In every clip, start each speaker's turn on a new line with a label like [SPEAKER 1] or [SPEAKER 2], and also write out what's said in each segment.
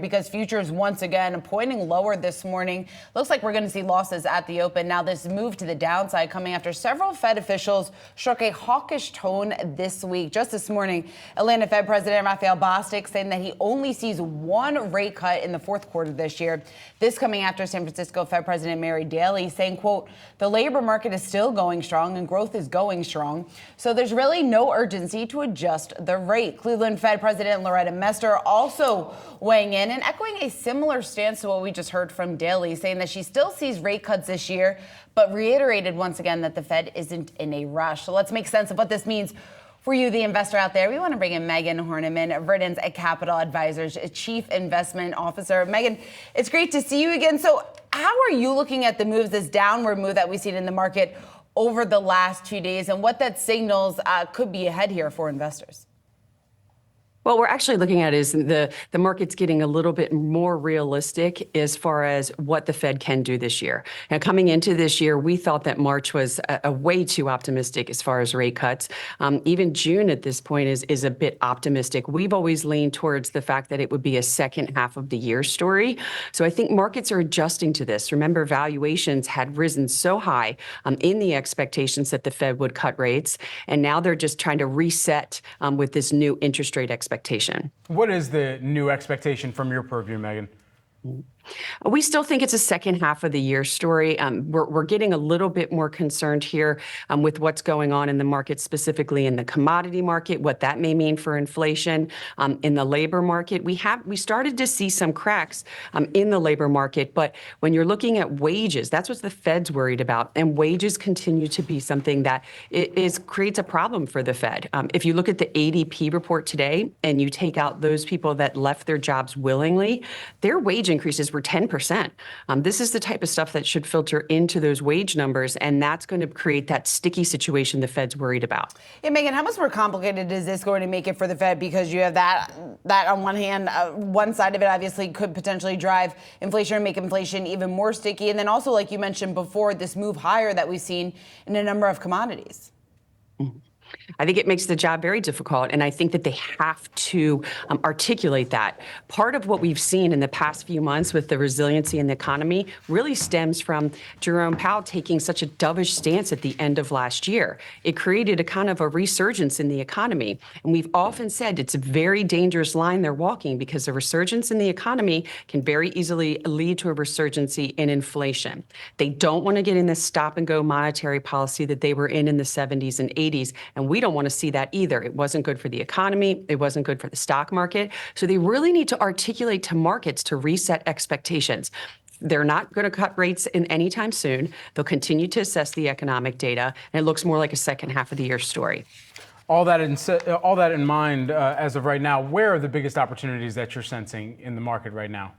[SPEAKER 1] because futures once again pointing lower this morning. Looks like we're going to see losses at the open. Now, this move to the downside coming after several Fed officials struck a hawkish tone this week. Just this morning, Atlanta Fed President Raphael Bostic saying that he only sees one rate cut in the fourth quarter this year. This coming after San Francisco Fed President Mary Daly saying, quote, the labor market is still going strong and growth is going strong. So there's really no urgency to adjust the rate. Cleveland Fed President Loretta Mester also weighing in and echoing a similar stance to what we just heard from Daly, saying that she still sees rate cuts this year, but reiterated once again that the Fed isn't in a rush. So let's make sense of what this means for you, the investor out there. We want to bring in Megan Horneman, Verdence Capital Advisors Chief Investment Officer. Megan, it's great to see you again. So how are you looking at the moves, this downward move that we've seen in the market over the last 2 days, and what that signals could be ahead here for investors?
[SPEAKER 2] What we're actually looking at is the market's getting a little bit more realistic as far as what the Fed can do this year. Now, coming into this year, we thought that March was a way too optimistic as far as rate cuts. Even June at this point is a bit optimistic. We've always leaned towards the fact that it would be a second half of the year story. So I think markets are adjusting to this. Remember, valuations had risen so high in the expectations that the Fed would cut rates, and now they're just trying to reset with this new interest rate expectation.
[SPEAKER 3] What is the new expectation from your purview, Megan?
[SPEAKER 2] We still think it's a second half of the year story. We're getting a little bit more concerned here with what's going on in the market, specifically in the commodity market, what that may mean for inflation. In the labor market, we started to see some cracks in the labor market, but when you're looking at wages, that's what the Fed's worried about, and wages continue to be something that creates a problem for the Fed. If you look at the ADP report today and you take out those people that left their jobs willingly, their wage increases were 10%. This is the type of stuff that should filter into those wage numbers, and that's going to create that sticky situation the Fed's worried about.
[SPEAKER 1] Yeah, Megan, how much more complicated is this going to make it for the Fed? Because you have that on one hand, one side of it obviously could potentially drive inflation and make inflation even more sticky. And then also, like you mentioned before, this move higher that we've seen in a number of commodities. Mm-hmm.
[SPEAKER 2] I think it makes the job very difficult, and I think that they have to articulate that. Part of what we've seen in the past few months with the resiliency in the economy really stems from Jerome Powell taking such a dovish stance at the end of last year. It created a kind of a resurgence in the economy, and we've often said it's a very dangerous line they're walking because a resurgence in the economy can very easily lead to a resurgence in inflation. They don't want to get in this stop-and-go monetary policy that they were in the 70s and 80s, and we don't want to see that either. It wasn't good for the economy. It wasn't good for the stock market. So they really need to articulate to markets to reset expectations. They're not going to cut rates in anytime soon. They'll continue to assess the economic data, and it looks more like a second half of the year story.
[SPEAKER 3] All that in mind, as of right now, where are the biggest opportunities that you're sensing in the market right now?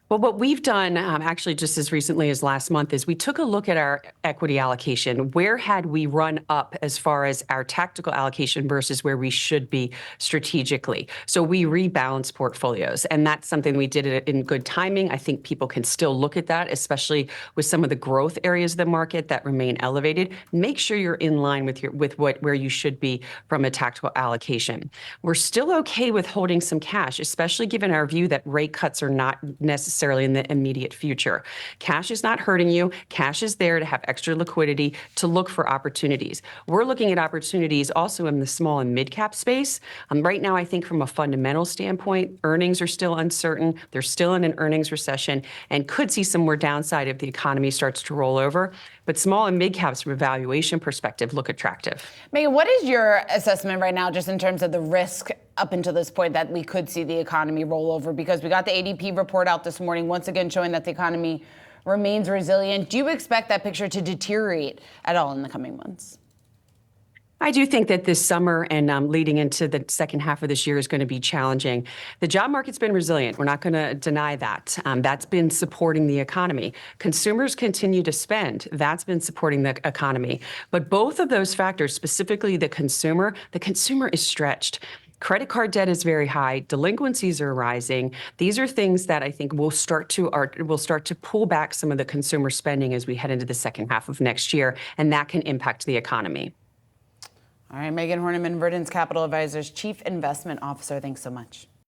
[SPEAKER 2] Well, what we've done actually just as recently as last month is we took a look at our equity allocation. Where had we run up as far as our tactical allocation versus where we should be strategically? So we rebalanced portfolios, and that's something we did in good timing. I think people can still look at that, especially with some of the growth areas of the market that remain elevated. Make sure you're in line with where you should be from a tactical allocation. We're still okay with holding some cash, especially given our view that rate cuts are not necessarily in the immediate future. Cash is not hurting you. Cash is there to have extra liquidity to look for opportunities. We're looking at opportunities also in the small and mid-cap space. Right now, I think from a fundamental standpoint, earnings are still uncertain. They're still in an earnings recession and could see some more downside if the economy starts to roll over. But small and mid-caps from a valuation perspective look attractive.
[SPEAKER 1] Megan, what is your assessment right now just in terms of the risk up until this point that we could see the economy roll over? Because we got the ADP report out this morning, once again showing that the economy remains resilient. Do you expect that picture to deteriorate at all in the coming months?
[SPEAKER 2] I do think that this summer and leading into the second half of this year is going to be challenging. The job market's been resilient. We're not going to deny that. That's been supporting the economy. Consumers continue to spend. That's been supporting the economy. But both of those factors, specifically the consumer is stretched. Credit card debt is very high. Delinquencies are rising. These are things that I think will start to pull back some of the consumer spending as we head into the second half of next year, and that can impact the economy.
[SPEAKER 1] All right, Megan Horneman, Verdence Capital Advisors Chief Investment Officer. Thanks so much.